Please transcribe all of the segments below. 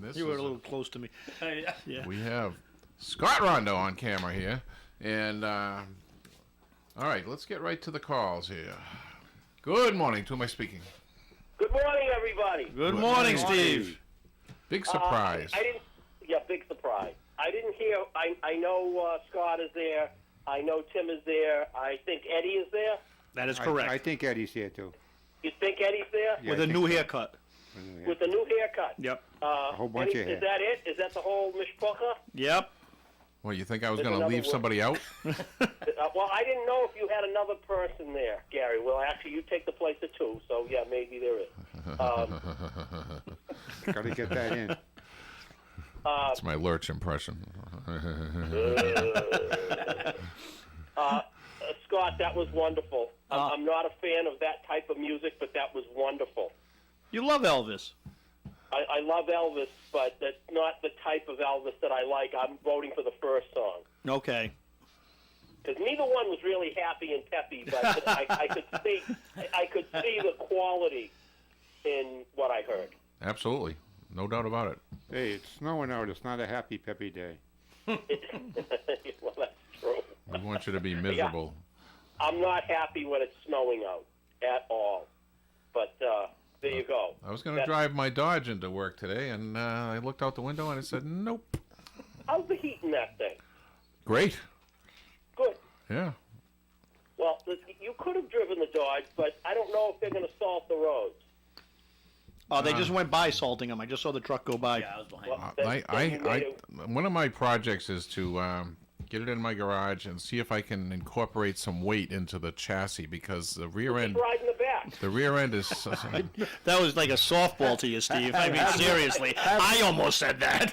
this You were is a little close to me. Yeah. we have Scott Rondo on camera here. And, all right, let's get right to the calls here. Good morning. To who am I speaking? Good morning, everybody. Good morning, Steve. Big surprise. I didn't. Yeah, big surprise. I didn't hear. I know Scott is there. I know Tim is there. I think Eddie is there. That is correct. I think Eddie's here, too. You think Eddie's there? Yeah, With I a think new so. haircut. With the new haircut. Yep. A whole bunch of hair. Is that it? Is that the whole mishpucha? Yep. Well, you think I was There's going to another leave word. somebody out? Well, I didn't know if you had another person there, Gary. Well, actually, you take the place of two, so yeah, maybe there is. Got to get that in. That's my Lurch impression. Scott, that was wonderful. I'm not a fan of that type of music, but that was wonderful. You love Elvis. I love Elvis, but that's not the type of Elvis that I like. I'm voting for the first song. Okay. Because neither one was really happy and peppy, but I could see the quality in what I heard. Absolutely. No doubt about it. Hey, it's snowing out. It's not a happy, peppy day. Well, that's true. We want you to be miserable. I'm not happy when it's snowing out at all. But there you go. I was going to drive my Dodge into work today, and I looked out the window and it said, nope. How's the heat in that thing? Great. Good. Yeah. Well, you could have driven the Dodge, but I don't know if they're going to salt the roads. Oh, they just went by salting them. I just saw the truck go by. Yeah, I was behind. Well, One of my projects is to get it in my garage and see if I can incorporate some weight into the chassis, because the rear end, Ride in the back. the rear end is. That was like a softball to you, Steve. I mean, seriously. I almost said that.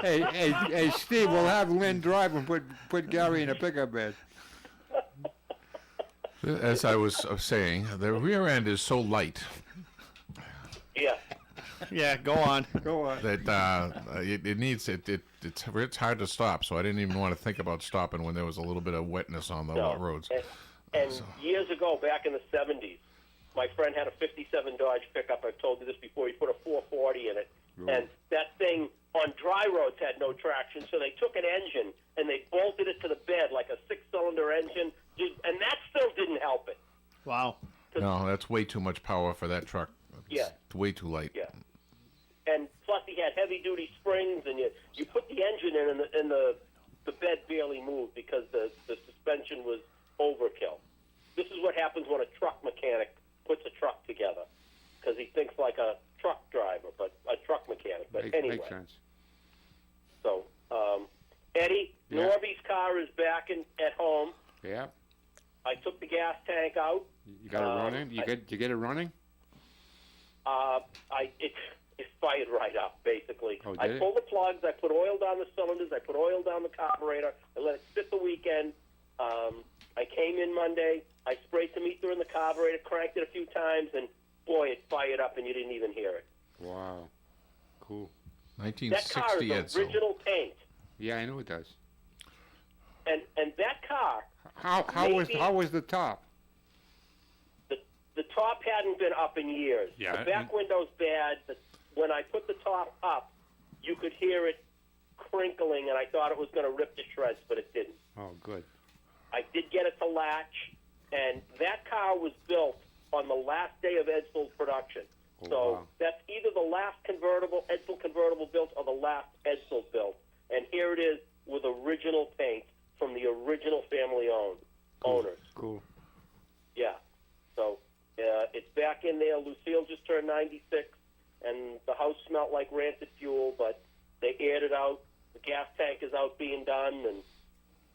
Hey, Steve, we'll have Lynn drive and put Gary in a pickup bed. As I was saying, the rear end is so light Yeah. Yeah, go on. Go on. that it's hard to stop. So I didn't even want to think about stopping when there was a little bit of wetness on the roads. And years ago, back in the 70s, my friend had a 57 Dodge pickup. I've told you this before. He put a 440 in it. Ooh. And that thing on dry roads had no traction, so they took an engine and they bolted it to the bed like a six-cylinder engine, and that still didn't help it. Wow. No, that's way too much power for that truck. Yeah. It's way too light. Yeah. And plus, he had heavy-duty springs, and you put the engine in, and the bed barely moved because the suspension was overkill. This is what happens when a truck mechanic puts a truck together, because he thinks like a truck driver, but a truck mechanic. But anyway. Makes sense. So, Eddie, Yeah. Norby's car is back at home. Yeah. I took the gas tank out. You got it running? You get it running? It fired right up, basically. Oh, I did it? pulled the plugs, I put oil down the cylinders, I put oil down the carburetor, I let it sit the weekend. I came in Monday, I sprayed some ether in the carburetor, cranked it a few times, and boy, it fired up and you didn't even hear it. Wow. Cool. That car 1960 is original paint. Yeah, I know it does. And that car, How was the top? the top hadn't been up in years. Yeah, The back window's bad. When I put the top up, you could hear it crinkling, and I thought it was going to rip to shreds, but it didn't. Oh, good. I did get it to latch, and that car was built on the last day of Edsel's production. Oh, So wow. that's either the last Edsel convertible built or the last Edsel built. And here it is with original paint from the original family owners. Cool. Yeah. So it's back in there. Lucille just turned 96, and the house smelled like rancid fuel, but they aired it out. The gas tank is out being done, and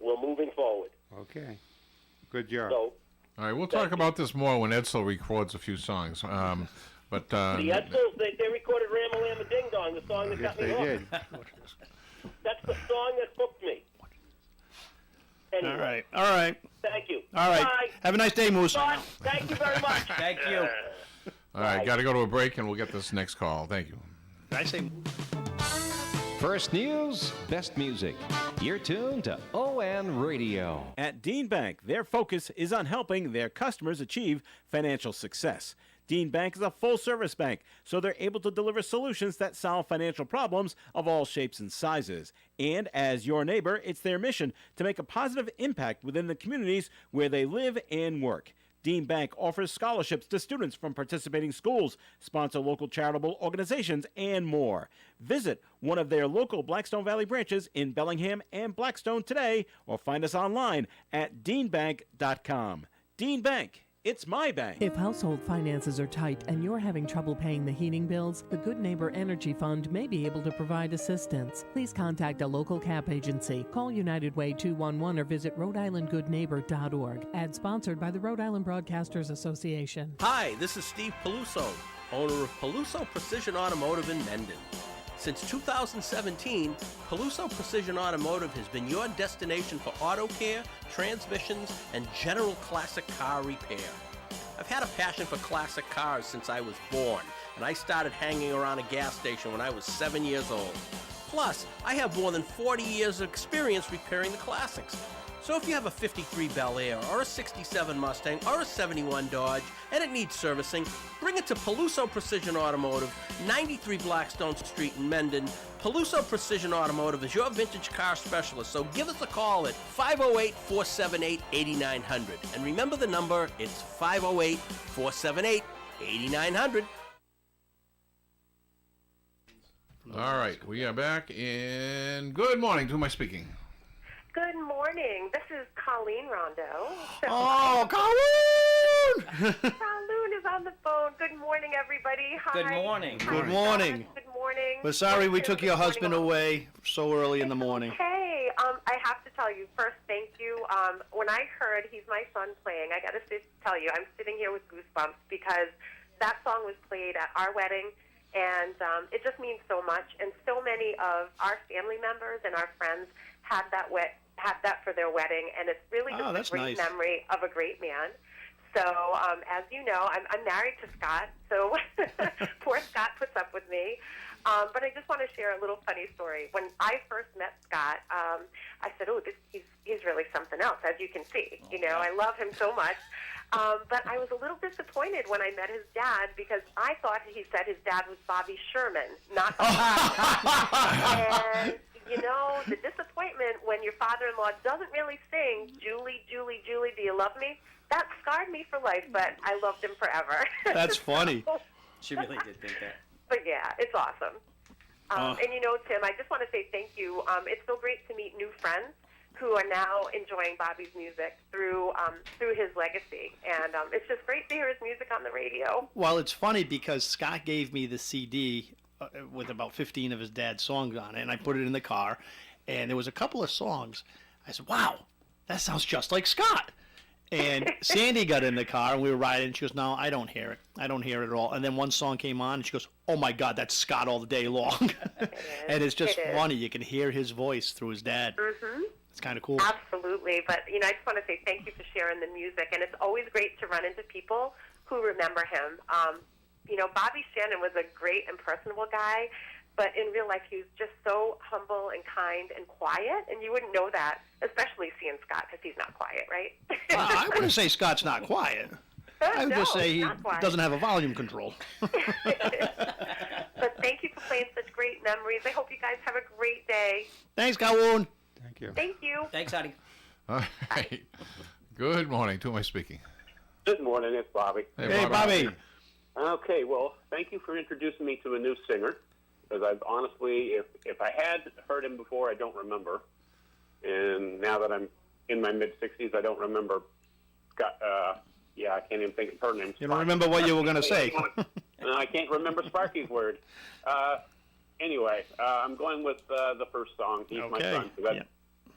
we're moving forward. Okay. Good job. So All right, we'll talk about this more when Edsel records a few songs. But the Edsels, they recorded Ram-A-Lam-A Ding Dong, the song that Yes, got me they hooked. did. That's the song that hooked me. Anyway, All right. Thank you. All right. Bye. Have a nice day, Moose. Bye. Thank you very much. Thank you. all right, got to go to a break, and we'll get this next call. Thank you. Did I say First news, best music. You're tuned to ON Radio. At Dean Bank, their focus is on helping their customers achieve financial success. Dean Bank is a full-service bank, so they're able to deliver solutions that solve financial problems of all shapes and sizes. And as your neighbor, it's their mission to make a positive impact within the communities where they live and work. Dean Bank offers scholarships to students from participating schools, sponsor local charitable organizations, and more. Visit one of their local Blackstone Valley branches in Bellingham and Blackstone today, or find us online at deanbank.com. Dean Bank. It's my bank. If household finances are tight and you're having trouble paying the heating bills, the Good Neighbor Energy Fund may be able to provide assistance. Please contact a local CAP agency. Call United Way 211 or visit Rhode-IslandGoodNeighbor.org. Ad sponsored by the Rhode Island Broadcasters Association. Hi, this is Steve Peluso, owner of Peluso Precision Automotive in Mendon. Since 2017, Peluso Precision Automotive has been your destination for auto care, transmissions, and general classic car repair. I've had a passion for classic cars since I was born, and I started hanging around a gas station when I was 7 years old. Plus, I have more than 40 years of experience repairing the classics. So if you have a 53 Bel Air, or a 67 Mustang, or a 71 Dodge, and it needs servicing, bring it to Peluso Precision Automotive, 93 Blackstone Street in Mendon. Peluso Precision Automotive is your vintage car specialist, so give us a call at 508-478-8900. And remember the number, it's 508-478-8900. All right, we are back, and good morning. To who am I speaking? Good morning. This is Colleen Rondo. Oh, Colleen! Colleen is on the phone. Good morning, everybody. Hi. Good morning. Hi, Good morning. Scott. Good morning. We're sorry we took your Good husband morning. away so early in the morning. Hey, I have to tell you first, thank you. When I heard He's My Son playing, I got to tell you, I'm sitting here with goosebumps because that song was played at our wedding, and it just means so much. And so many of our family members and our friends had that for their wedding, and it's really just a great memory of a great man. So, as you know, I'm married to Scott, so poor Scott puts up with me. But I just want to share a little funny story. When I first met Scott, I said, he's really something else, as you can see. You know, I love him so much. But I was a little disappointed when I met his dad because I thought he said his dad was Bobby Sherman, not And, you know, the disappointment when your father-in-law doesn't really sing, Julie, Julie, Julie, do you love me? That scarred me for life, but I loved him forever. That's funny. She really did think that. But yeah, it's awesome. And you know, Tim, I just want to say thank you. It's so great to meet new friends who are now enjoying Bobby's music through his legacy. And it's just great to hear his music on the radio. Well, it's funny because Scott gave me the CD with about 15 of his dad's songs on it, and I put it in the car, and there was a couple of songs. I said, wow, that sounds just like Scott. And Sandy got in the car, and we were riding, and she goes, no, I don't hear it. I don't hear it at all. And then one song came on, and she goes, oh, my God, that's Scott all the day long. And it's just funny. You can hear his voice through his dad. Mm-hmm. It's kind of cool. Absolutely. But, you know, I just want to say thank you for sharing the music. And it's always great to run into people who remember him. You know, Bobby Shannon was a great and personable guy, but in real life he was just so humble and kind and quiet, and you wouldn't know that, especially seeing Scott, because he's not quiet, right? I wouldn't say Scott's not quiet. I would just say he doesn't have a volume control. But thank you for playing such great memories. I hope you guys have a great day. Thanks, Calhoun. Thank you. Thank you. Thanks, honey. All right. Good morning. To whom am I speaking? Good morning, it's Bobby. Hey, Bobby. Okay, well, thank you for introducing me to a new singer, because I've honestly, if I had heard him before, I don't remember. And now that I'm in my mid-60s, I don't remember Scott, I can't even think of her name. You don't remember what you were going to say. No, I can't remember Sparky's word. Anyway, I'm going with the first song, He's My Son, because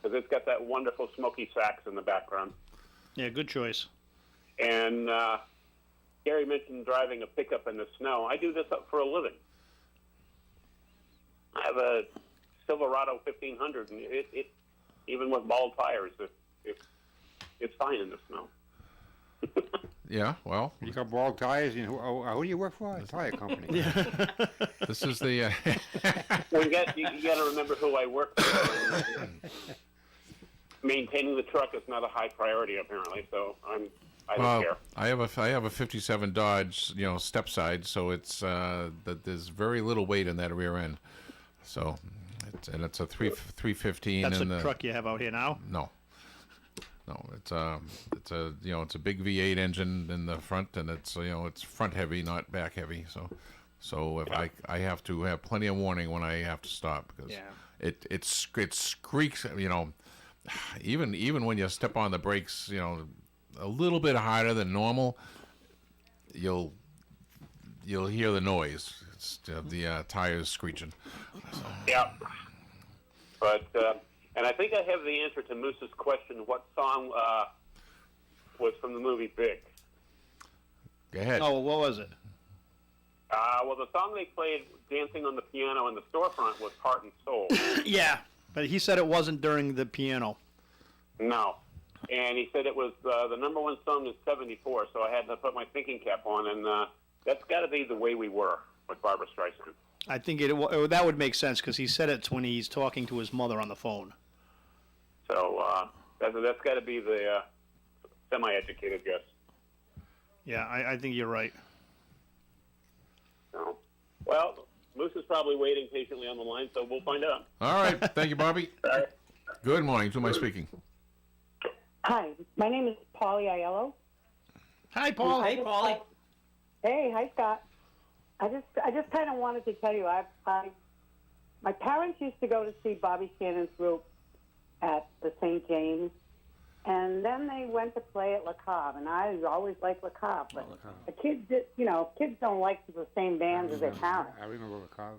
it's got that wonderful smoky sax in the background. Yeah, good choice. And Gary mentioned driving a pickup in the snow. I do this up for a living. I have a Silverado 1500, and it even with bald tires, it's fine in the snow. Yeah, well. You got bald tires, and who do you work for? A tire company. This is the... Well, you got to remember who I work for. Maintaining the truck is not a high priority, apparently, so I'm I don't care. I have a '57 Dodge, step side, so it's that there's very little weight in that rear end. So, it's a 315. That's and the truck you have out here now? No, it's a big V8 engine in the front, and it's front heavy, not back heavy. So if I have to have plenty of warning when I have to stop, because it squeaks. Even when you step on the brakes, a little bit harder than normal, you'll hear the noise of the tires screeching. So. Yeah. But and I think I have the answer to Moose's question. What song was from the movie Big? Go ahead. Oh, what was it? Well, the song they played dancing on the piano in the storefront was Heart and Soul. Yeah, but he said it wasn't during the piano. No. And he said it was the number one song in '74, so I had to put my thinking cap on, and that's got to be The Way We Were with Barbra Streisand. I think that would make sense because he said it when he's talking to his mother on the phone. So that's got to be the semi-educated guess. Yeah, I think you're right. So, well, Moose is probably waiting patiently on the line, so we'll find out. All right. Thank you, Bobby. Good morning. To my speaking. Hi, my name is Polly Aiello. Hi, Paul. Hey, Paulie. Hey, hi, Scott. I just kind of wanted to tell you, my parents used to go to see Bobby Shannon's group at the St. James, and then they went to play at Le Cave, and I always liked Le Cave, but the kids, kids don't like the same bands as their parents. I remember the car.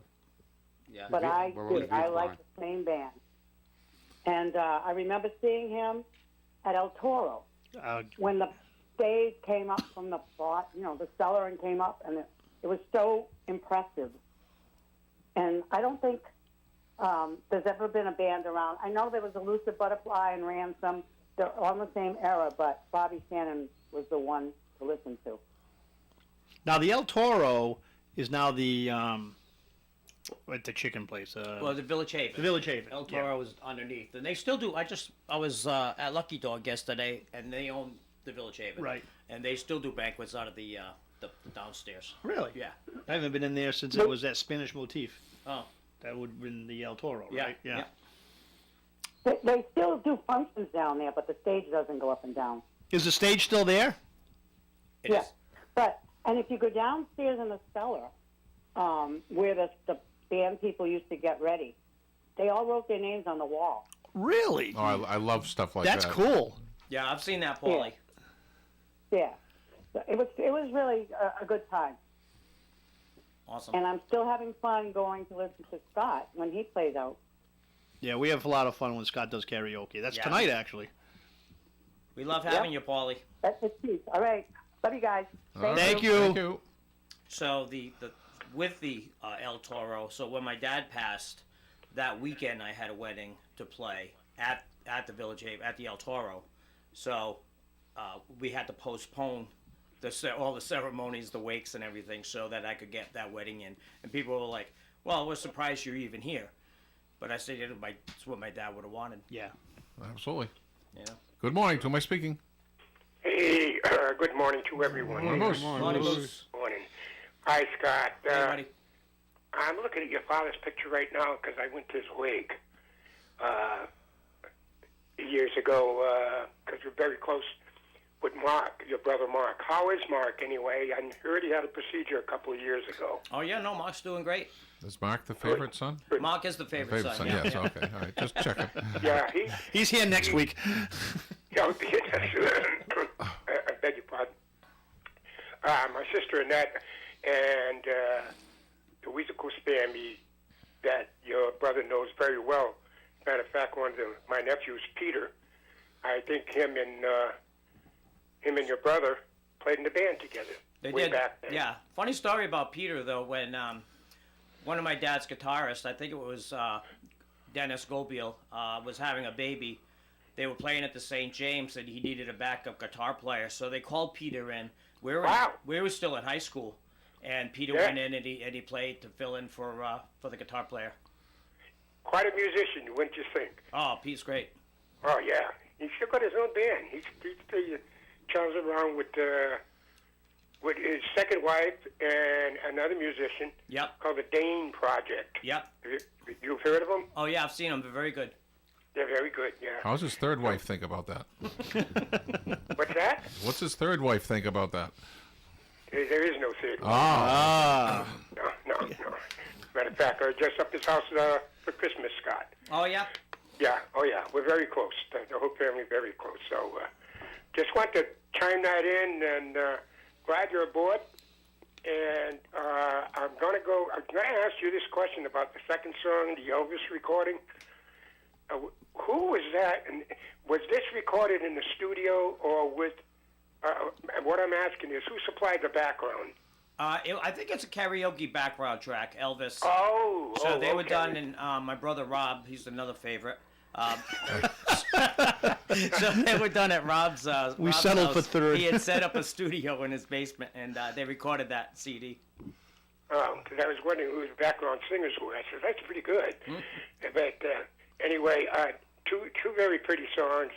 Yeah. But I did. I liked the same band. And I remember seeing him at El Toro when the stage came up from the the cellar and came up, and it was so impressive. And I don't think there's ever been a band around. I know there was Elusive Butterfly and Ransom. They're on the same era, but Bobby Shannon was the one to listen to. Now, the El Toro is now the at the chicken place. Well, the Village Haven. The Village Haven. El Toro was underneath, and they still do. I was at Lucky Dog yesterday, and they own the Village Haven. Right. And they still do banquets out of the downstairs. Really? Yeah. I haven't been in there since it was that Spanish motif. Oh. That would have been the El Toro, Yeah. right? Yeah. They still do functions down there, but the stage doesn't go up and down. Is the stage still there? It Yeah. is. And if you go downstairs in the cellar, where the band people used to get ready, they all wrote their names on the wall. Really? Oh, I love stuff like That's that. cool. Yeah, I've seen that, Paulie. Yeah. So it was really a good time. Awesome. And I'm still having fun going to listen to Scott when he plays out. Yeah, we have a lot of fun when Scott does karaoke. That's tonight, actually. We love having you, Paulie. That's the piece. All right. Love you guys. Thank you. Thank you. So with the El Toro. So when my dad passed, that weekend I had a wedding to play at the Village Haven, at the El Toro. So we had to postpone all the ceremonies, the wakes and everything, so that I could get that wedding in. And people were like, "Well, we're surprised you're even here." But I said it's what my dad would have wanted. Yeah. Absolutely. Yeah. Good morning. To my speaking. Hey, good morning to everyone. Morning, Moose. Morning, Moose. Morning. Hi, Scott. Hey, buddy. I'm looking at your father's picture right now because I went to his wake years ago because we're very close with Mark, your brother Mark. How is Mark anyway? I heard he had a procedure a couple of years ago. Oh, yeah, no, Mark's doing great. Is Mark the favorite son? Mark is the favorite son. Yeah. Yes. Okay. All right. Just checking. Yeah, He's here next week. I beg your pardon. My sister Annette and the Weasel spare me that your brother knows very well. Matter of fact, one of my nephews, Peter, I think him and your brother played in the band together. They way did. Back then. Yeah. Funny story about Peter, though, when one of my dad's guitarists, I think it was Dennis Gobiel, was having a baby. They were playing at the St. James, and he needed a backup guitar player, so they called Peter in. We were still in high school, and Peter went in and he played to fill in for the guitar player. Quite a musician, wouldn't you think? Oh, Pete's great. Oh yeah, he still got his own band. He's Charles around with his second wife and another musician. Yep. Called the Dane Project. Yep. You've heard of them? Oh yeah, I've seen them. They're very good. They're very good. Yeah. How's his third wife think about that? What's that? What's his third wife think about that? There is no third. Ah. No. Matter of fact, I dressed up his house for Christmas, Scott. Oh yeah. Yeah. Oh yeah. We're very close. The whole family very close. So just want to chime that in, and glad you're aboard. And I'm gonna ask you this question about the second song, the Elvis recording. Who was that? And was this recorded in the studio or with? What I'm asking is, who supplied the background? I think it's a karaoke background track, Elvis. Oh. So they were okay. done, and my brother Rob, he's another favorite. So they were done at Rob's. We Rob's settled house. for third. He had set up a studio in his basement, and they recorded that CD. Oh, because I was wondering who the background singers were. I said, that's pretty good. But anyway, two very pretty songs.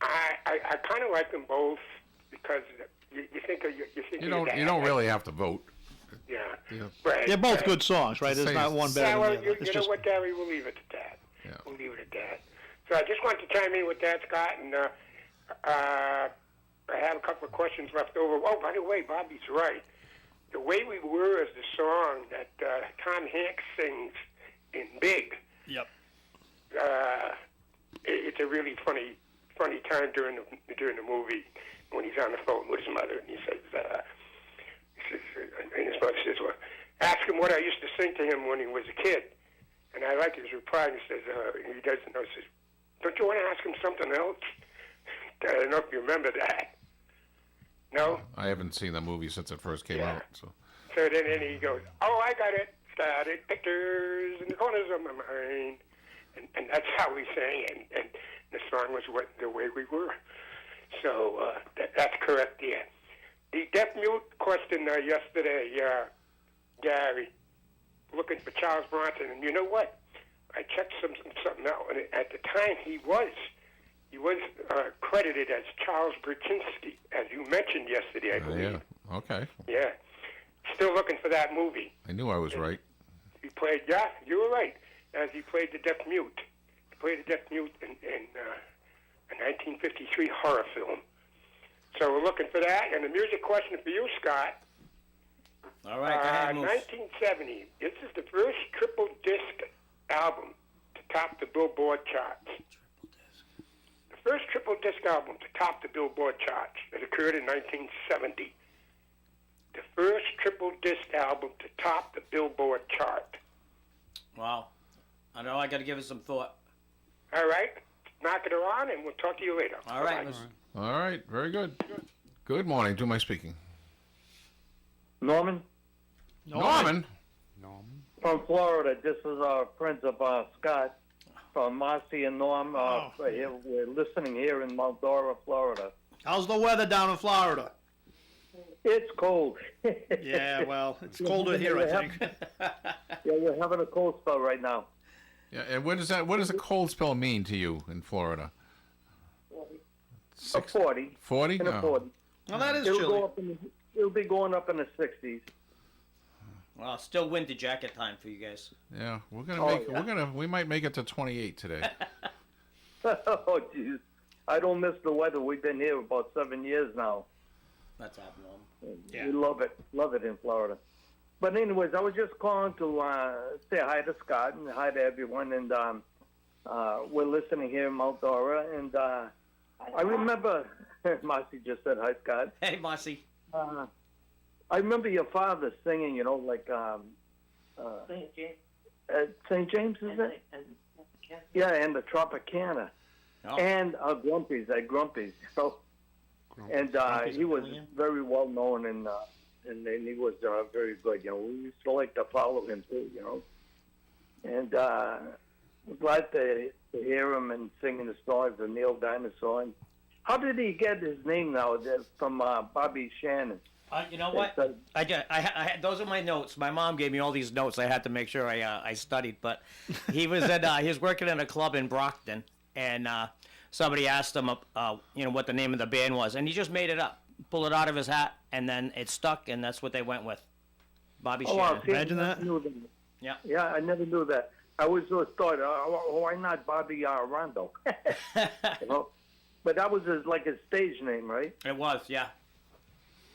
I kind of like them both because you think You don't really have to vote. Yeah. Yeah. Right. They're both good songs, right? There's Same. not one better Yeah, well, than the other. It's you know just what, Gary? We'll leave it at that. Yeah. We'll leave it at that. So I just wanted to chime in with that, Scott, and I have a couple of questions left over. Oh, by the way, Bobby's right. The Way We Were is the song that Tom Hanks sings in Big. Yep. It's a really funny time during the movie when he's on the phone with his mother, and he says, and his mother says, well, ask him what I used to sing to him when he was a kid. And I like his reply. He says, he doesn't know. He says, don't you want to ask him something else? I don't know if you remember that. No? I haven't seen the movie since it first came out. So then he goes, oh, I got it. Started pictures in the corners of my mind. And that's how we sang it. And the song was The Way We Were. So that's correct, yeah. The deaf-mute question yesterday, Gary, looking for Charles Bronson. And you know what? I checked something out. And at the time, he was credited as Charles Bertinsky, as you mentioned yesterday, I believe. yeah. Okay. Yeah. Still looking for that movie. I knew I was right. He played, yeah, you were right, as he played the deaf mute. He played the deaf mute in a 1953 horror film. So we're looking for that. And the music question for you, Scott. All right, go ahead, Moose. 1970. This is the first triple disc album to top the Billboard charts. The first triple disc album to top the Billboard charts. It occurred in 1970. The first triple disc album to top the Billboard chart. Wow. I know I got to give it some thought. All right. Knock it around, and we'll talk to you later. All right, Bye-bye. Moose. All right. Very good. Good morning. To my speaking. Norman Norman. from Florida. This is our friends of Scott from Marcy and Norm. We're listening here in Mount Dora, Florida. how's the weather down in Florida? It's cold. Yeah, well, it's colder here, I think. Yeah, we're having a cold spell right now. Yeah. And what does a cold spell mean to you in Florida? A 40. 40? And a 40. Well, that is It'll chilly. go up it'll be going up in the 60s. Well, still winter jacket time for you guys. Yeah. We might make it to 28 today. Oh, jeez. I don't miss the weather. We've been here about 7 years now. That's abnormal. Yeah. We love it in Florida. But anyways, I was just calling to say hi to Scott and hi to everyone. And we're listening here in Mount Dora. And I remember, Marcy just said hi, Scott. Hey, Marcy. I remember your father singing, like St. James. St. James, is it? Yeah, and the Tropicana. Oh. And Grumpy's at Grumpy's. And he was very well known, and he was very good. We used to like to follow him too. And I'm glad to hear him and singing the songs of Neil Dinosaur. And how did he get his name now? From Bobby Shannon. You know what? I those are my notes. My mom gave me all these notes. I had to make sure I studied. But he was he was working in a club in Brockton, and somebody asked him, what the name of the band was, and he just made it up, pulled it out of his hat, and then it stuck, and that's what they went with. Bobby Shannon. Imagine that. Yeah. Yeah, I never knew that. I always thought, why not Bobby Rondo? You know? But that was like his stage name, right? It was, yeah.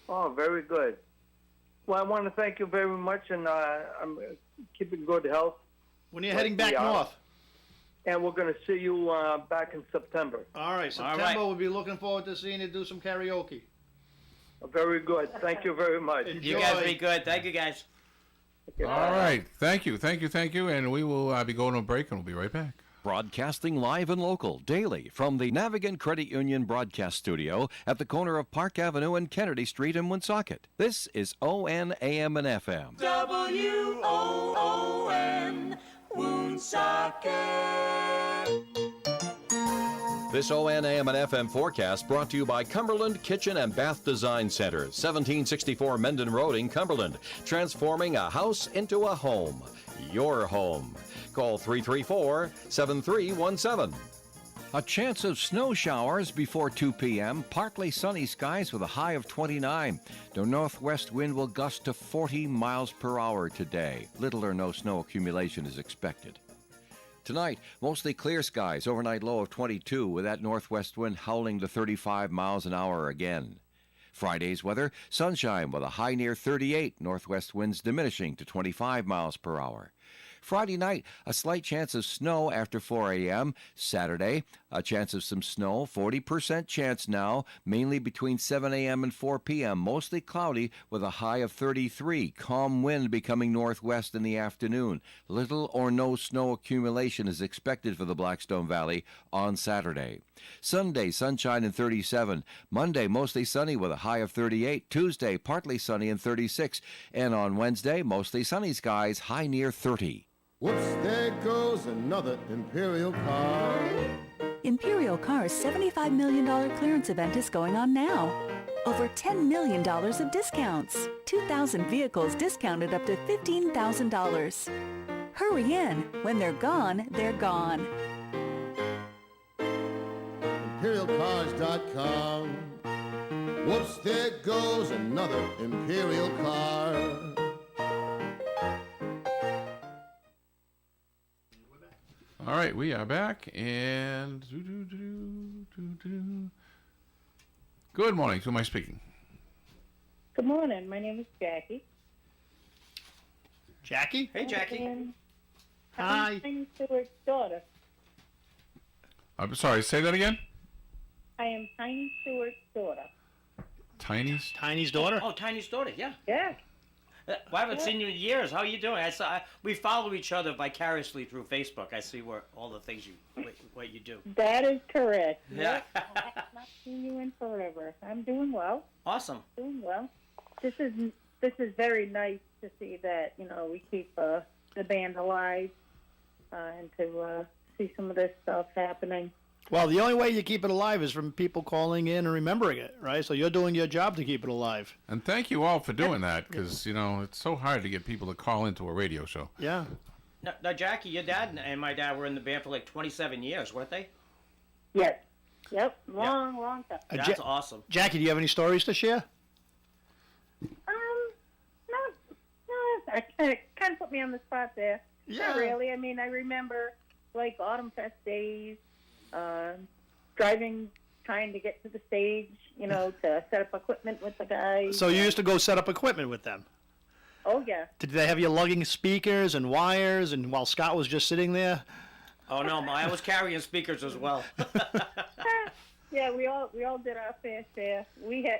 Oh, very good. Well, I want to thank you very much, and I'm keeping good health. When are you heading back north? And we're going to see you back in September. All right, September. We'll be looking forward to seeing you do some karaoke. Very good. Thank you very much. You guys be good. Thank you, guys. All right. Thank you. And we will be going to a break, and we'll be right back. Broadcasting live and local daily from the Navigant Credit Union broadcast studio at the corner of Park Avenue and Kennedy Street in Woonsocket. This is ON AM and FM. WOON, Woonsocket. This ON AM and FM forecast brought to you by Cumberland Kitchen and Bath Design Center, 1764 Mendon Road in Cumberland, transforming a house into a home. Your home. Call 334-7317. A chance of snow showers before 2 p.m. Partly sunny skies with a high of 29. The northwest wind will gust to 40 miles per hour today. Little or no snow accumulation is expected. Tonight, mostly clear skies, overnight low of 22, with that northwest wind howling to 35 miles an hour again. Friday's weather, sunshine with a high near 38, northwest winds diminishing to 25 miles per hour. Friday night, a slight chance of snow after 4 a.m. Saturday, a chance of some snow, 40% chance now, mainly between 7 a.m. and 4 p.m., mostly cloudy with a high of 33. Calm wind becoming northwest in the afternoon. Little or no snow accumulation is expected for the Blackstone Valley on Saturday. Sunday, sunshine and 37. Monday, mostly sunny with a high of 38. Tuesday, partly sunny and 36. And on Wednesday, mostly sunny skies, high near 30. Whoops, there goes another Imperial car. Imperial Car's $75 million clearance event is going on now. Over $10 million of discounts. 2,000 vehicles discounted up to $15,000. Hurry in. When they're gone, they're gone. ImperialCars.com. Whoops, there goes another Imperial car. All right, we are back, and good morning. Who am I speaking? Good morning. My name is Jackie. Jackie? Hey, Jackie. And Hi. I'm Tiny Stewart's daughter. I'm sorry, say that again? I am Tiny Stewart's daughter. Tiny's daughter? Oh, Tiny's daughter, yeah. Yeah. Well, I haven't seen you in years. How are you doing? We follow each other vicariously through Facebook. I see all the things what you do. That is correct. Yeah. I have not seen you in forever. I'm doing well. Awesome. Doing well. This is very nice to see that we keep the band alive and to see some of this stuff happening. Well, the only way you keep it alive is from people calling in and remembering it, right? So you're doing your job to keep it alive. And thank you all for doing that, because, it's so hard to get people to call into a radio show. Yeah. Now, Jackie, your dad and my dad were in the band for like 27 years, weren't they? Yes. Yep. Long time. That's awesome. Jackie, do you have any stories to share? No. I kind of put me on the spot there. Yeah. Not really. I mean, I remember like Autumn Fest days. Driving, trying to get to the stage, to set up equipment with the guys. So you used to go set up equipment with them? Oh, yeah. Did they have you lugging speakers and wires, and while Scott was just sitting there? Oh, no, I was carrying speakers as well. Yeah, we all did our fair share.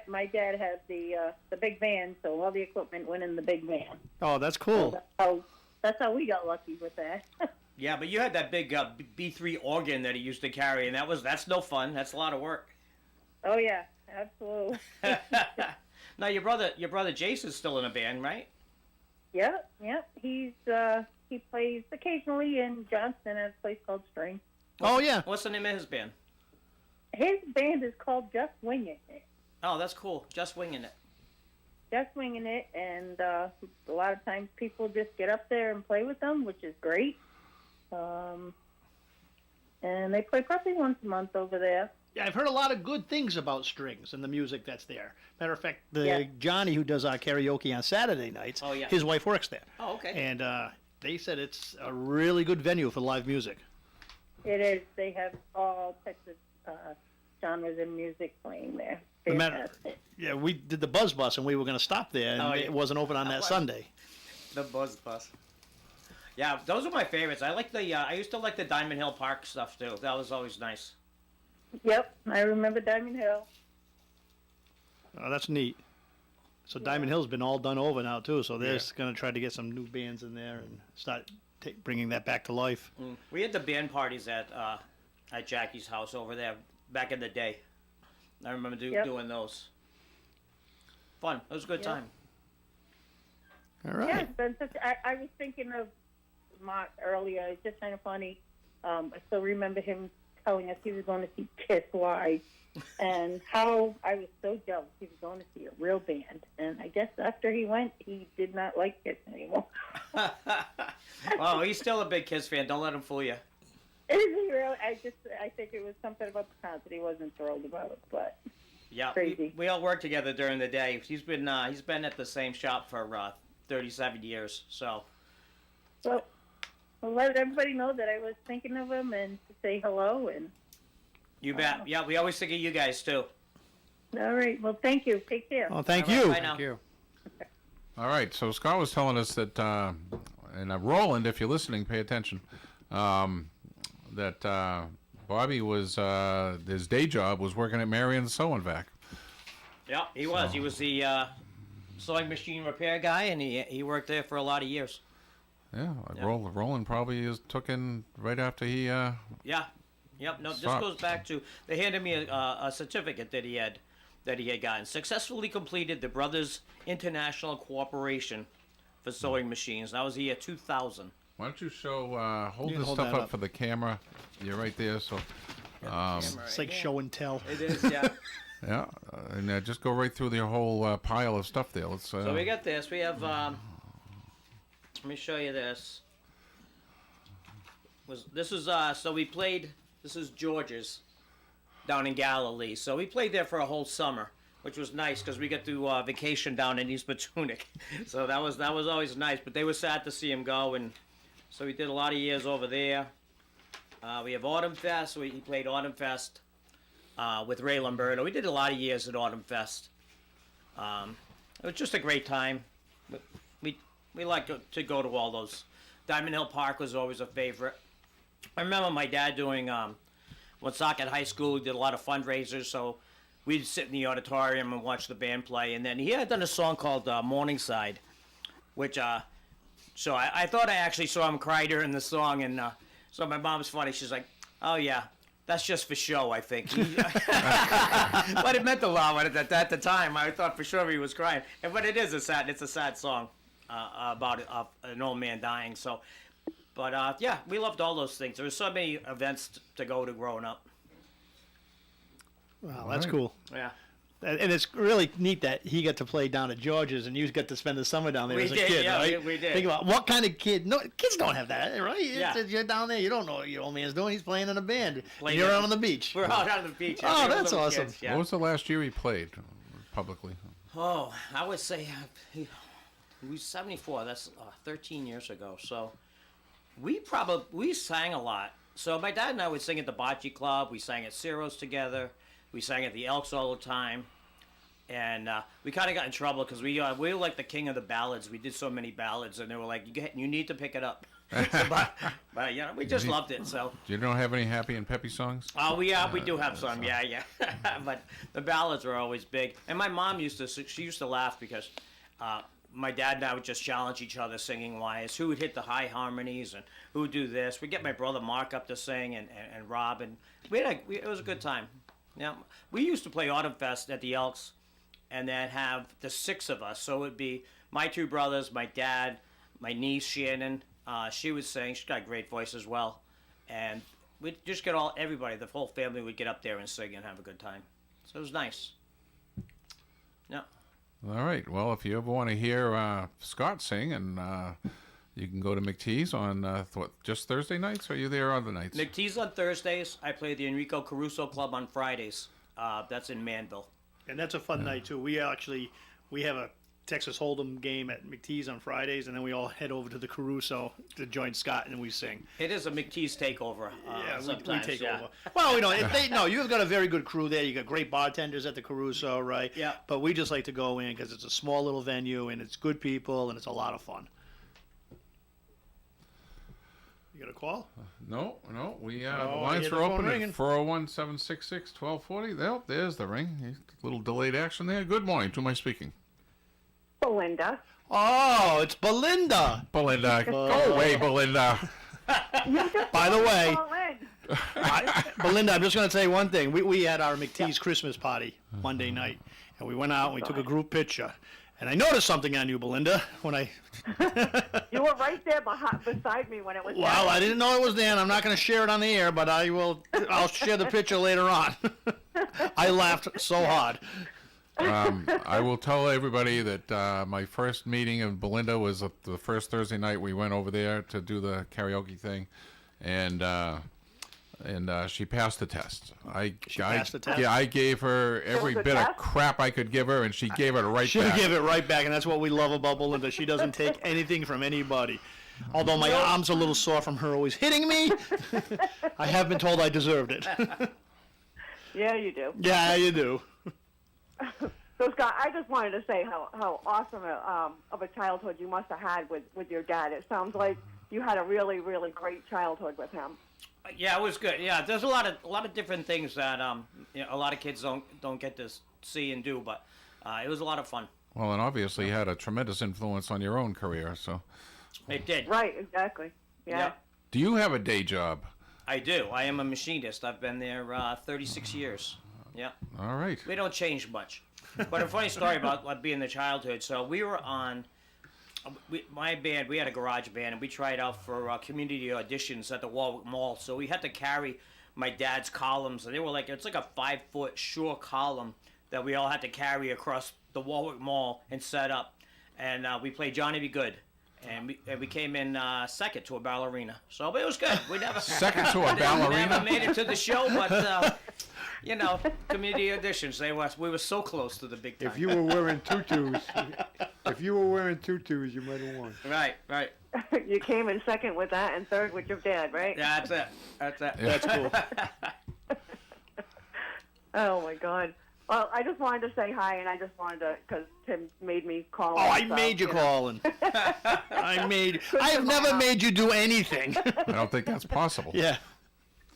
My dad had the big van, so all the equipment went in the big van. Oh, that's cool. So that's how we got lucky with that. Yeah, but you had that big B3 organ that he used to carry, and that's no fun. That's a lot of work. Oh yeah, absolutely. Now your brother Jason's still in a band, right? Yep. He plays occasionally in Johnston at a place called String. Oh yeah. What's the name of his band? His band is called Just Winging It. Oh, that's cool. Just Winging It. Just Winging It, and a lot of times people just get up there and play with them, which is great. and they play probably once a month over there. Yeah, I've heard a lot of good things about strings and the music that's there. Matter of fact, Yeah. Johnny, who does our karaoke on Saturday nights, Oh, yeah. his wife works there. Oh, okay. And they said it's a really good venue for live music. It is. They have all types of genres of music playing there. The matter- Fantastic. Yeah, we did the Buzz Bus, and we were going to stop there, and Oh, yeah. it wasn't open on that Sunday. The Buzz Bus. Yeah, those are my favorites. I like the. I used to like the Diamond Hill Park stuff too. That was always nice. Yep, I remember Diamond Hill. Oh, that's neat. So Diamond Hill's been all done over now, too, so they're going to try to get some new bands in there and start bringing that back to life. We had the band parties at Jackie's house over there back in the day. I remember doing those. Fun. It was a good time. All right. Yeah, but I was thinking of Mark earlier. It's just kind of funny. I still remember him telling us he was going to see Kiss live, and how I was so jealous he was going to see a real band. And I guess after he went, he did not like Kiss anymore. Well, he's still a big Kiss fan. Don't let him fool you. Is he really? I think it was something about the concert he wasn't thrilled about, but Yeah, crazy. we all work together during the day. He's been at the same shop for 37 years. So Well, I'll let everybody know that I was thinking of him and to say hello. And you bet. Yeah, we always think of you guys too. all right, well, thank you. Take care. Oh, thank All right, you. bye now. Thank you. All right, so Scott was telling us that, and Roland, if you're listening, pay attention, that Bobby was, his day job was working at Marion's Sewing Vac. Yeah, he was. He was the sewing machine repair guy, and he worked there for a lot of years. Yeah, Roland probably is took in right after he, Yeah. Yep. No, this Stop. goes back to they handed me a certificate that he had gotten. Successfully completed the Brothers International Cooperation for Sewing Machines. That was the year 2000. why don't you show, hold You this hold stuff that up up. for the camera. You're right there, so, It's like show and tell. It is, yeah. yeah, and just go right through the whole pile of stuff there. Let's, So we got this. We have. Let me show you this. So we played. This is George's down in Galilee. So we played there for a whole summer, which was nice because we got to vacation down in East Matunic. So that was always nice. But they were sad to see him go, and so we did a lot of years over there. We have Autumn Fest. He played Autumn Fest with Ray Lombardo. We did a lot of years at Autumn Fest. It was just a great time. We like to go to all those. Diamond Hill Park was always a favorite. I remember my dad doing, Woonsocket High School, we did a lot of fundraisers, so we'd sit in the auditorium and watch the band play. And then he had done a song called Morningside, which, so I thought I actually saw him cry during the song. And so my mom's funny. She's like, oh, yeah, that's just for show, I think. But it meant a lot at the time. I thought for sure he was crying. But it is it's a sad song about an old man dying. So, but yeah, we loved all those things. There were so many events to go to growing up. Wow, that's right. cool. Yeah. And it's really neat that he got to play down at George's, and you got to spend the summer down there We as a did, kid, yeah, right? we did. Think about what kind of kid. No, kids don't have that, right? Yeah. You're down there. You don't know what your old man's doing. He's playing in a band. And Playing you're it. out on the beach. We're out on the beach. Oh, we were that's little awesome. kids, yeah. what was the last year he played publicly? Oh, I would say he was 74. That's 13 years ago. So we sang a lot. So my dad and I would sing at the Bocce Club. We sang at Ciro's together. We sang at the Elks all the time. And we kind of got in trouble because we were like the king of the ballads. We did so many ballads, and they were like, "You need to pick it up." but you know, we just loved it. So. You don't have any happy and peppy songs? Oh, we do have some, yeah. But the ballads were always big. And my mom used to laugh because my dad and I would just challenge each other singing wise. Who would hit the high harmonies and who would do this? We'd get my brother Mark up to sing and Rob, and it was a good time. Yeah, we used to play Autumn Fest at the Elks, and then have the 6 of us. So it would be my 2 brothers, my dad, my niece Shannon. She would sing. She's got a great voice as well. And we'd just get everybody, the whole family would get up there and sing and have a good time. So it was nice. Yeah. All right. Well, if you ever want to hear Scott sing and, You can go to McTee's on just Thursday nights. Or are you there other nights? McTee's on Thursdays. I play the Enrico Caruso Club on Fridays. That's in Manville. And that's a fun night too. We have a Texas Hold'em game at McTee's on Fridays, and then we all head over to the Caruso to join Scott, and we sing. It is a McTee's takeover. Yeah, we sometimes, take yeah. over. Well, you've got a very good crew there. You got great bartenders at the Caruso, right? Yeah. But we just like to go in because it's a small little venue, and it's good people, and it's a lot of fun. You got a call? No. We the I lines hear the are phone open ringing. at 401-766-1240. Oh, there's the ring. A little delayed action there. Good morning. To my speaking. Belinda. Oh, it's Belinda. Belinda. Go away, Belinda. By the way, Belinda, I'm just going to say one thing. We had our McTee's Christmas party Monday night, and we went out and we took a group picture. And I noticed something on you, Belinda, when I... You were right there beside me when it was... Well, I didn't know it was Dan. I'm not going to share it on the air, but I'll share the picture later on. I laughed so hard. I will tell everybody that my first meeting of Belinda was the first Thursday night we went over there to do the karaoke thing, and she passed the test. She passed the test? Yeah, I gave her every was a bit of test? crap I could give her, and she gave it right She'll back. give it right back, and that's what we love about Belinda. She doesn't take anything from anybody. Although my arm's a little sore from her always hitting me, I have been told I deserved it. Yeah, you do. Yeah, you do. So, Scott, I just wanted to say how awesome of a childhood you must have had with your dad. It sounds like you had a really, really great childhood with him. Yeah, it was good. Yeah, there's a lot of different things that a lot of kids don't get to see and do, but it was a lot of fun. Well, and obviously you had a tremendous influence on your own career. So, It did. Right, exactly. Yeah. do you have a day job? I do. I am a machinist. I've been there 36 years. Yeah. All right. We don't change much. But a funny story about being the childhood. So we were on, my band, we had a garage band, and we tried out for community auditions at the Warwick Mall. So we had to carry my dad's columns, and it's like a 5-foot Shure column that we all had to carry across the Warwick Mall and set up. And we played Johnny Be Good. And we came in second to a ballerina. So but it was good. We never Second to a ballerina? We never made it to the show, but community auditions. We were so close to the big time. If you were wearing tutus, you might have won. Right. You came in second with that and third with your dad, right? Yeah, that's it. That's cool. Oh, my God. Well, I just wanted to say hi, and I just wanted to, because Tim made me call. Oh, I made you call in. I have never made you do anything. I don't think that's possible. Yeah.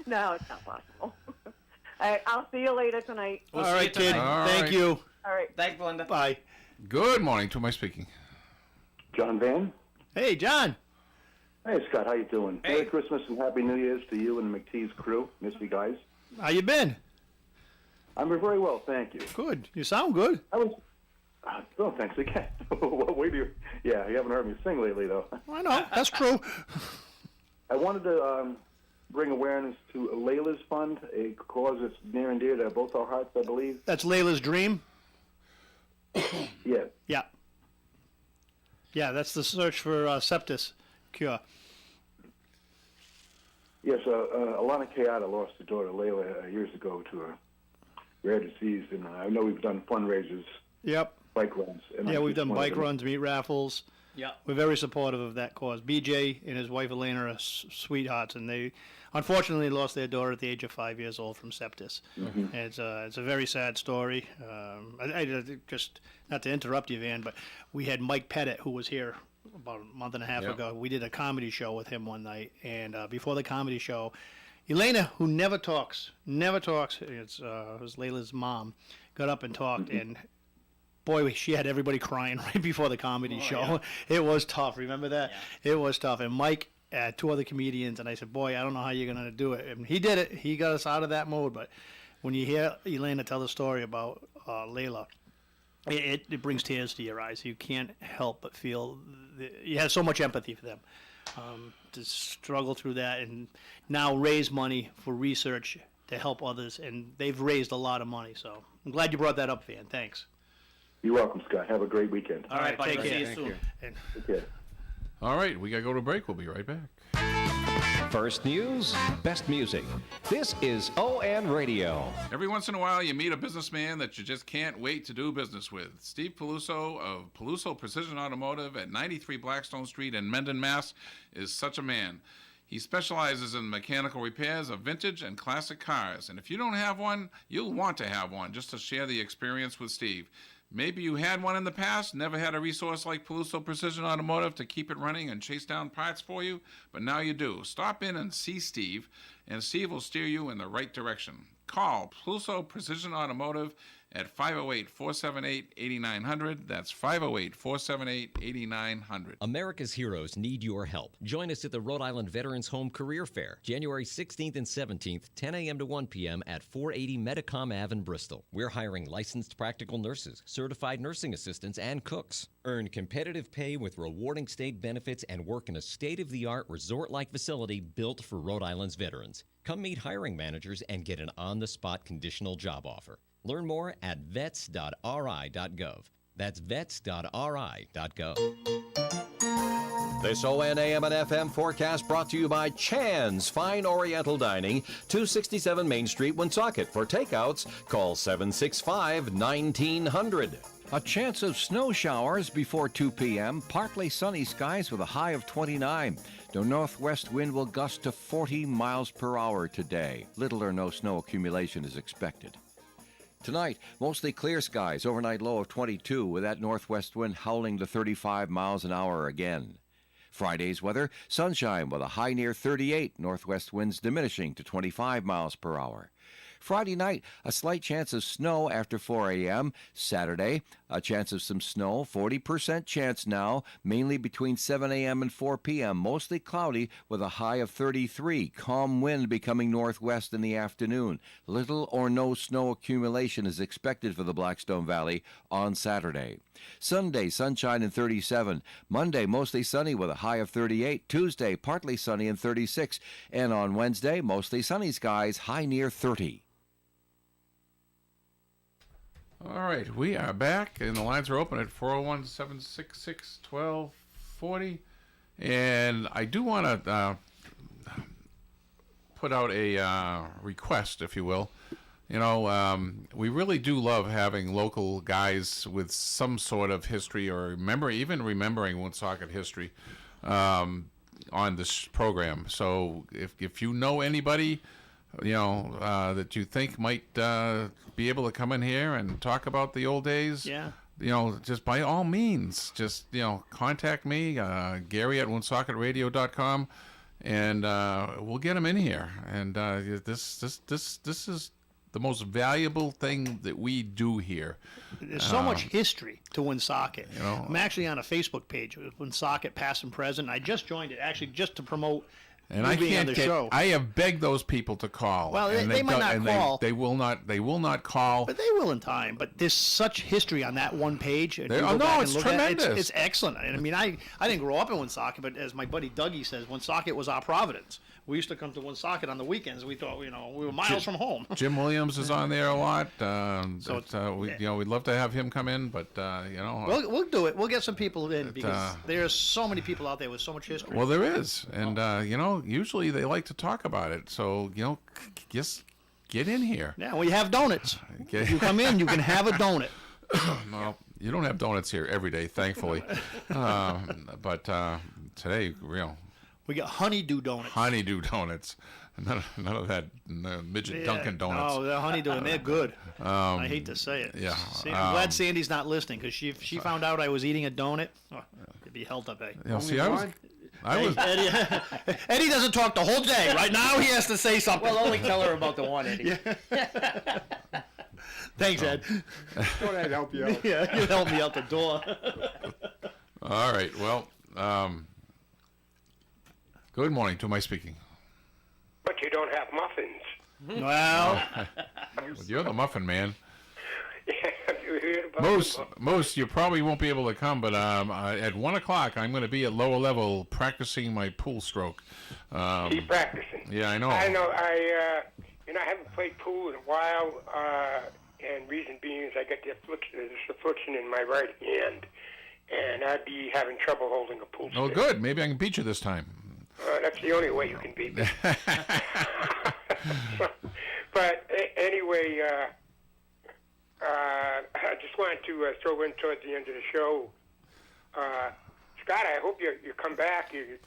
No, it's not possible. All right, I'll see you later tonight. All right, kid. All Thank right. you. All right. Thanks, Belinda. Bye. Good morning. To my speaking. John Van. Hey, John. Hey, Scott. How you doing? Hey. Merry Christmas and Happy New Year's to you and the McTee's crew. Miss you guys. How you been? I'm very well, thank you. Good. You sound good. I was. Oh, thanks again. Wait do you? Yeah, you haven't heard me sing lately, though. I know. That's true. I wanted to bring awareness to Layla's Fund, a cause that's near and dear to both our hearts, I believe. That's Layla's dream. Yeah. Yeah. Yeah, that's the search for sepsis cure. Yes, Alana Kayada lost her daughter Layla years ago to a rare disease, and I know we've done fundraisers. Yep. Bike runs. And Yeah, I we've just done wanted bike to- runs, meat raffles. Yeah. We're very supportive of that cause. BJ and his wife Elena are sweethearts, and they unfortunately lost their daughter at the age of 5 years old from sepsis. Mhm. And it's a very sad story. I just not to interrupt you, Van, but we had Mike Pettit, who was here about a month and a half Yep. ago. We did a comedy show with him one night, and before the comedy show, Elena, who never talks, it was Layla's mom, got up and talked, and boy, she had everybody crying right before the comedy show. yeah. It was tough. Remember that? It was tough. And Mike, two other comedians, and I said, boy, I don't know how you're going to do it. And he did it. He got us out of that mode. But when you hear Elena tell the story about Layla, it brings tears to your eyes. You can't help but feel, you have so much empathy for them. To struggle through that and now raise money for research to help others. And they've raised a lot of money. So I'm glad you brought that up, Van. Thanks. You're welcome, Scott. Have a great weekend. All right, buddy. take We'll see care. you Thank soon. you. And Take care. All right, we got to go to break. We'll be right back. First news, best music. This is ON Radio. Every once in a while, you meet a businessman that you just can't wait to do business with. Steve Peluso of Peluso Precision Automotive at 93 Blackstone Street in Mendon, Mass. is such a man. He specializes in mechanical repairs of vintage and classic cars. And if you don't have one, you'll want to have one just to share the experience with Steve. Maybe you had one in the past, never had a resource like Peluso Precision Automotive to keep it running and chase down parts for you, but now you do. Stop in and see Steve, and Steve will steer you in the right direction. Call Peluso Precision Automotive at 508-478-8900. That's 508-478-8900. America's heroes need your help. Join us at the Rhode Island Veterans Home Career Fair, January 16th and 17th, 10 a.m. to 1 p.m. at 480 Metacom Ave in Bristol. We're hiring licensed practical nurses, certified nursing assistants, and cooks. Earn competitive pay with rewarding state benefits and work in a state-of-the-art resort-like facility built for Rhode Island's veterans. Come meet hiring managers and get an on-the-spot conditional job offer. Learn more at vets.ri.gov. That's vets.ri.gov. This ON AM and FM forecast brought to you by Chan's Fine Oriental Dining, 267 Main Street, Woonsocket. For takeouts, call 765-1900. A chance of snow showers before 2 p.m. Partly sunny skies with a high of 29. The northwest wind will gust to 40 miles per hour today. Little or no snow accumulation is expected. Tonight, mostly clear skies, overnight low of 22, with that northwest wind howling to 35 miles an hour again. Friday's weather, sunshine with a high near 38, northwest winds diminishing to 25 miles per hour. Friday night, a slight chance of snow after 4 a.m. Saturday, a chance of some snow, 40% chance now, mainly between 7 a.m. and 4 p.m. Mostly cloudy with a high of 33. Calm wind becoming northwest in the afternoon. Little or no snow accumulation is expected for the Blackstone Valley on Saturday. Sunday, sunshine and 37. Monday, mostly sunny with a high of 38. Tuesday, partly sunny and 36. And on Wednesday, mostly sunny skies, high near 30. All right, we are back, and the lines are open at 401-766-1240. And I do want to put out a request, if you will. You know, we really do love having local guys with some sort of history or remembering Woonsocket history on this program. So if you know anybody, you know, that you think might be able to come in here and talk about the old days, Yeah. you know, just by all means, just, you know, contact me, Gary at WoonsocketRadio.com, and we'll get them in here. And this is the most valuable thing that we do here. There's so much history to Woonsocket. You know, I'm actually on a Facebook page with Woonsocket Past and Present. I just joined it, actually, just to promote and you I being on can't the show. I have begged those people to call. Well, and they might not call. They will not call. But they will in time. But there's such history on that one page. If you Oh, go no, back and it's look at it, tremendous. It's excellent. I mean, I didn't grow up in Woonsocket, but as my buddy Dougie says, Woonsocket was our Providence. We used to come to Woonsocket on the weekends. We thought, you know, we were miles from home. Jim Williams is on there a lot. So we'd love to have him come in, but you know. We'll do it. We'll get some people in because there's so many people out there with so much history. Well, there is, and you know, usually they like to talk about it. So you know, just get in here. Yeah, we have donuts. If you come in, you can have a donut. Well, you don't have donuts here every day, thankfully. But today, we got honeydew donuts. Honeydew donuts. None of that midget Dunkin' Donuts. Oh, the honeydew, and they're good. I hate to say it. Yeah. I'm glad Sandy's not listening because she found out I was eating a donut. Oh, it'd be held up, eh? You know, see, I was. Eddie doesn't talk the whole day. Right now, he has to say something. Well, only tell her about the one, Eddie. Thanks, Ed. Thought I'd help you out. Yeah, you help me out the door. All right. Well, good morning. To my speaking. But you don't have muffins. Well, you're the muffin man. Have you heard about Most, you probably won't be able to come, but at 1 o'clock, I'm going to be at lower level practicing my pool stroke. Keep practicing. Yeah, I know. I know. I haven't played pool in a while, and reason being is I got the affliction in my right hand, and I'd be having trouble holding a pool Oh, stick. good. Maybe I can beat you this time. That's the only way you can beat me. But anyway, I just wanted to throw in towards the end of the show. Scott, I hope you come back. You're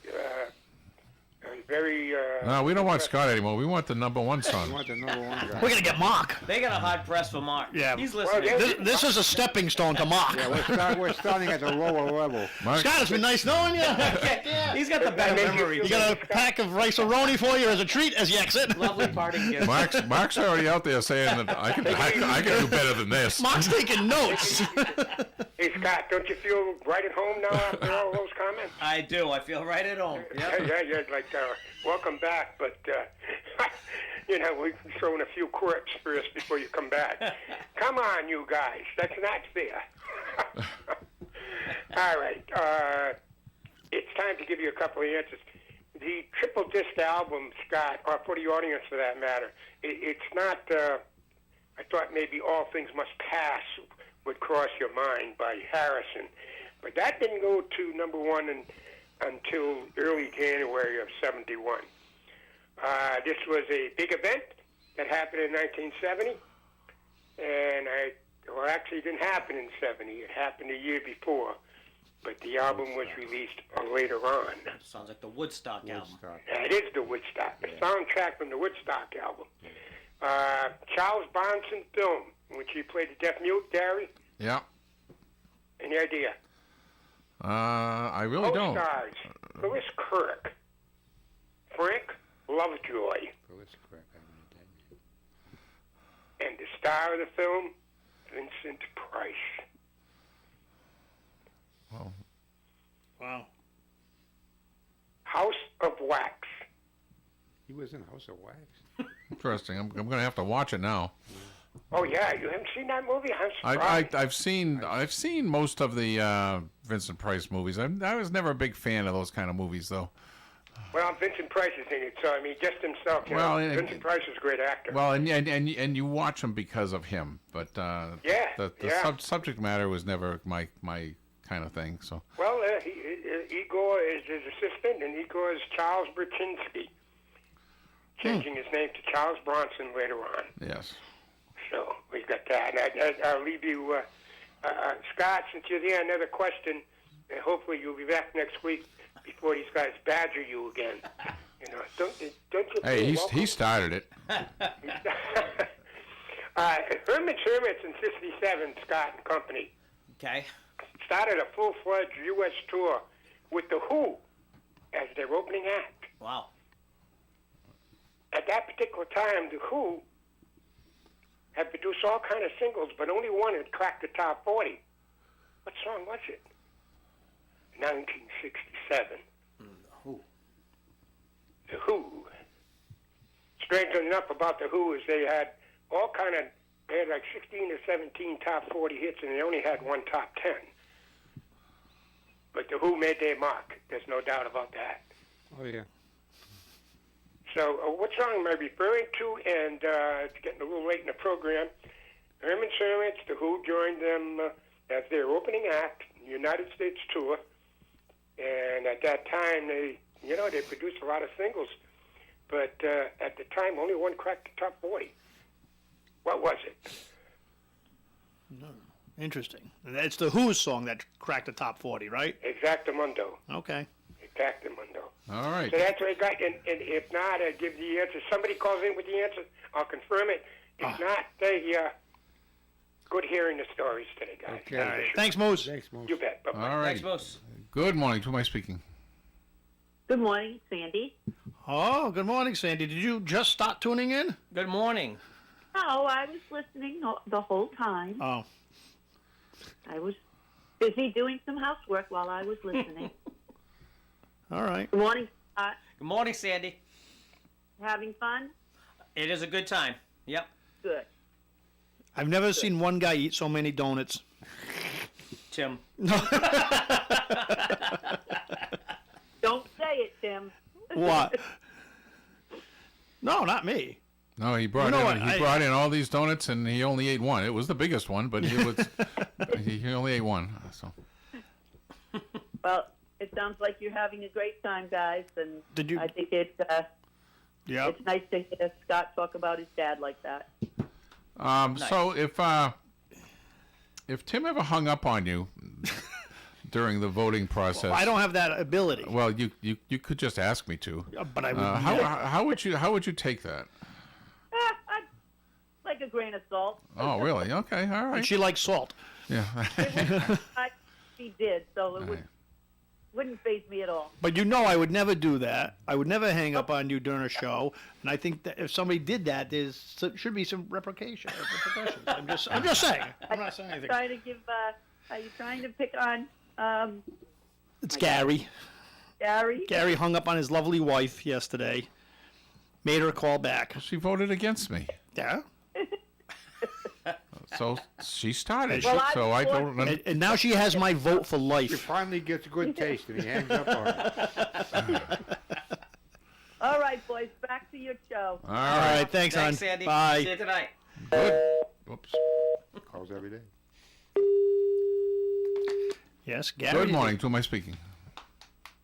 very... No, we don't want Scott anymore. We want the number one son. We want the number one guy. We're gonna get Mark. They got a hard press for Mark. Yeah. He's listening. This is a stepping stone to Mark. Yeah, we're starting at the lower level. Scott, it's been nice knowing you. He's got the better memory. You got a pack of rice-a-roni for you as a treat as you exit. Lovely parting gift. Mark's already out there saying that I can do better than this. Mark's taking notes. Hey, Scott, don't you feel right at home now after all those comments? I do. I feel right at home. Yep. Yeah, like, welcome back, but, we've thrown a few quirks first before you come back. Come on, you guys. That's not fair. All right. It's time to give you a couple of answers. The triple disc album, Scott, or for the audience for that matter, it's not, I thought maybe All Things Must Pass would cross your mind by Harrison. But that didn't go to number one until early January of 71. This was a big event that happened in 1970. And actually it didn't happen in 70. It happened a year before. But the album was released later on. Sounds like the Woodstock album. Yeah, it is the Woodstock. The soundtrack from the Woodstock album. Charles Bronson film, in which he played the deaf mute, Gary. Yeah. Any idea? I really don't. Co-stars, Louis Kirk, Frank Lovejoy, and the star of the film, Vincent Price. Well. Wow. House of Wax. He was in House of Wax. Interesting. I'm going to have to watch it now. Oh yeah, you haven't seen that movie? I'm surprised. I've seen most of the Vincent Price movies. I was never a big fan of those kind of movies, though. Well, Vincent Price is in it, so I mean, just himself. Vincent Price is a great actor. Well, and you watch them because of him, but the subject matter was never my kind of thing. So. Well, Igor is his assistant, and Igor is Charles Brzezinski, changing his name to Charles Bronson later on. Yes. So we got that. And I'll leave you, Scott, since you're there, another question. And hopefully you'll be back next week before these guys badger you again. Don't you? Hey, he started it. Herman's Hermits in '67, Scott and Company. Okay. Started a full-fledged U.S. tour with the Who as their opening act. Wow. At that particular time, the Who had produced all kind of singles, but only one had cracked the top 40. What song was it? 1967. The Who. The Who. Strange enough about the Who is they had like 16 or 17 top 40 hits, and they only had one top 10. But the Who made their mark. There's no doubt about that. Oh, yeah. So what song am I referring to? And it's getting a little late in the program. Herman's Hermits, the Who joined them as their opening act, United States tour. And at that time, they produced a lot of singles. But at the time, only one cracked the top 40. What was it? No. Interesting. It's the Who's song that cracked the top 40, right? Exactamundo. Okay. Exactamundo. All right. So that's what I got. And if not, I'll give the answer. Somebody calls in with the answer, I'll confirm it. If not, good hearing the stories today, guys. Okay. All right. Thanks, Moose. Thanks, Moose. You bet. Bye-bye. All right. Thanks, Moose. Good morning. To who am I speaking? Good morning, Sandy. Oh, good morning, Sandy. Did you just start tuning in? Good morning. Oh, I was listening the whole time. Oh. I was busy doing some housework while I was listening. All right. Good morning, Scott. Good morning, Sandy. Having fun? It is a good time. Yep. Good. I've never seen one guy eat so many donuts. Tim. Don't say it, Tim. What? No, not me. No, he brought in all these donuts, and he only ate one. It was the biggest one, but he only ate one. So. sounds like you're having a great time, guys. And Did you- I think it's nice to hear Scott talk about his dad like that. So if Tim ever hung up on you during the voting process, Well, I don't have that ability. Well, you could just ask me to. But I would. How would you take that? Like a grain of salt. Oh, really? Okay, all right. And she likes salt. Yeah. He did, so it wouldn't faze me at all. But I would never do that. I would never hang up on you during a show. And I think that if somebody did that, should be some repercussions. I'm just saying. I'm not saying anything. Trying to give. Are you trying to pick on? It's Gary. Gary. Gary hung up on his lovely wife yesterday. Made her call back. She voted against me. Yeah. So she started. Well, so I don't. And now she has my vote for life. He finally gets good taste and he hangs up on her. All right, boys, back to your show. All right. Thanks, hon. Sandy. Bye. See you tonight. Good. Whoops. Calls every day. Yes, Gary. Good morning. To whom am I speaking?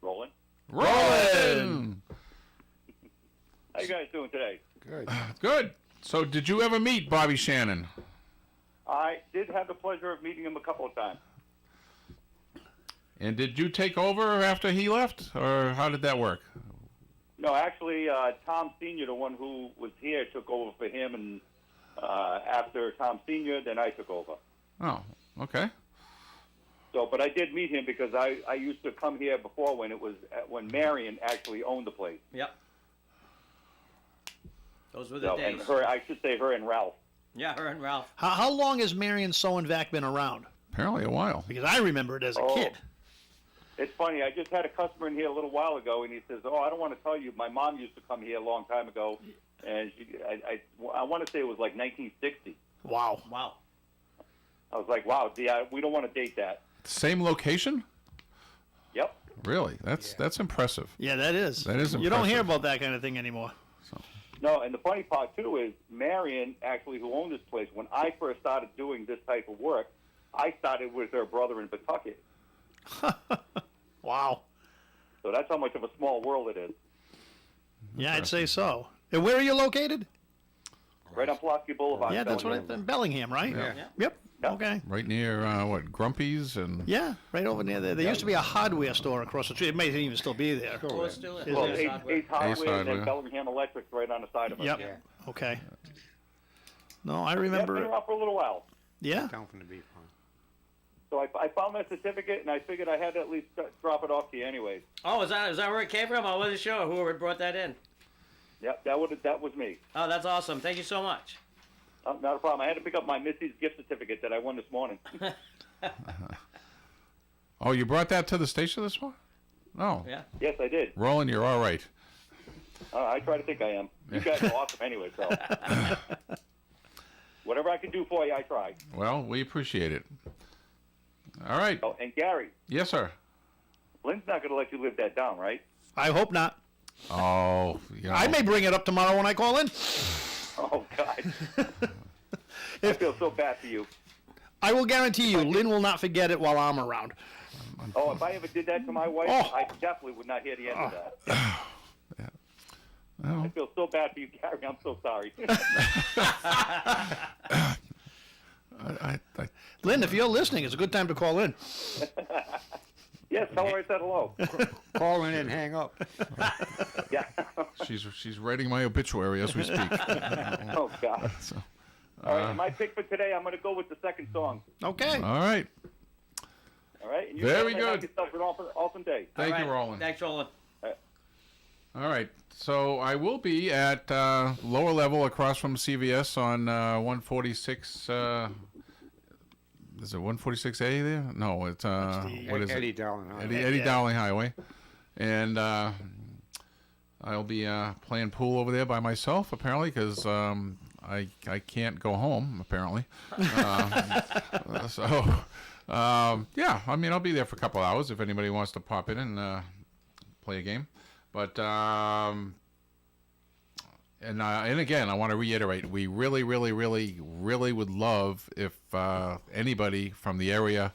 Rolling. Rolling. How you guys doing today? Good. Good. So, did you ever meet Bobby Shannon? I did have the pleasure of meeting him a couple of times. And did you take over after he left, or how did that work? No, actually, Tom Sr., the one who was here, took over for him, and after Tom Sr., then I took over. Oh, okay. So, but I did meet him because I used to come here before when Marion actually owned the place. Yep. Those were the days. And I should say her and Ralph. Yeah, her and Ralph. How long has Marion Sowenvac been around? Apparently a while. Because I remember it as a kid. It's funny. I just had a customer in here a little while ago, and he says, "Oh, I don't want to tell you. My mom used to come here a long time ago, and I want to say it was like 1960." Wow. Wow. I was like, "Wow, we don't want to date that." Same location? Yep. Really? That's impressive. Yeah, that is. That is impressive. You don't hear about that kind of thing anymore. No, and the funny part, too, is Marion, actually, who owned this place, when I first started doing this type of work, I started with her brother in Pawtucket. Wow. So that's how much of a small world it is. Yeah, I'd say so. And where are you located? Right on Pulaski Boulevard. Yeah, that's what I thought. Bellingham, right? Yeah. Yep. Okay. Right near, Grumpy's and... Yeah, right over near there. There used to be a hardware store across the street. It may even still be there. Oh, it's still Well, Ace Hardware and Hardware. Bellingham Electric's right on the side of us. Yep. Yeah. Okay. No, I Yeah, remember. been around for a little while. Yeah. Down from the beef farm. So I found that certificate, and I figured I had to at least drop it off to you anyways. Oh, is that where it came from? I wasn't sure who had brought that in. Yep, that was me. Oh, that's awesome. Thank you so much. Not a problem. I had to pick up my Missy's gift certificate that I won this morning. Oh, you brought that to the station this morning? Oh. Yeah. Yes, I did. Roland, you're all right. I try to think I am. You guys are awesome anyway, so. Whatever I can do for you, I try. Well, we appreciate it. All right. Oh, and Gary. Yes, sir. Lynn's not going to let you live that down, right? I hope not. Oh, I may bring it up tomorrow when I call in. Oh, God. I feel so bad for you. I will guarantee you, Lynn will not forget it while I'm around. Oh, if I ever did that to my wife, I definitely would not hear the end of that. I feel so bad for you, Gary. I'm so sorry. Lynn, if you're listening, it's a good time to call in. Yes, tell her I said hello. Call in and hang up. Yeah. She's writing my obituary as we speak. Oh, God. So, All right, my pick for today, I'm going to go with the second song. Okay. All right. All right? And you Very guys have good. yourself an awesome day. Thank you, Roland. Thanks, Roland. All right. So I will be at lower level across from CVS on 146. Is it 146A there? No, it's what is Eddie it? Dowling Highway. Eddie Dowling Highway, and I'll be playing pool over there by myself apparently because I can't go home apparently. Yeah, I mean I'll be there for a couple hours if anybody wants to pop in and play a game, but. And again, I want to reiterate, we really, really, really, really would love if anybody from the area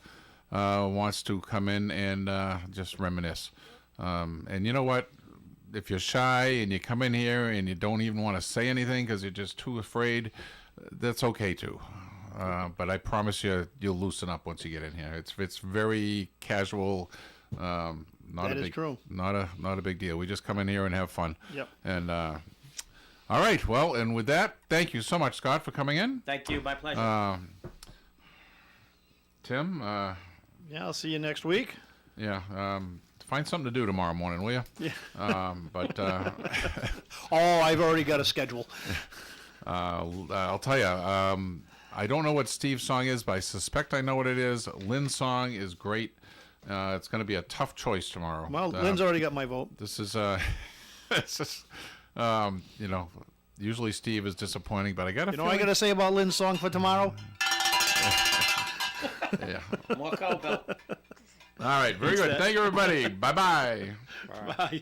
wants to come in and just reminisce. And you know what? If you're shy and you come in here and you don't even want to say anything because you're just too afraid, that's okay too. But I promise you, you'll loosen up once you get in here. It's very casual. Not That a is big, true. Not a big deal. We just come in here and have fun. Yep. And all right. Well, and with that, thank you so much, Scott, for coming in. Thank you. My pleasure. Tim. Yeah, I'll see you next week. Yeah. Find something to do tomorrow morning, will you? Yeah. But oh, I've already got a schedule. I'll tell you. I don't know what Steve's song is, but I suspect I know what it is. Lynn's song is great. It's going to be a tough choice tomorrow. Well, Lynn's already got my vote. This is, it's just, you know, usually Steve is disappointing, but I got to. You know what I got to say about Lynn's song for tomorrow? Yeah. More cowbell. All right, very good. Thank you, everybody. Bye-bye. Bye.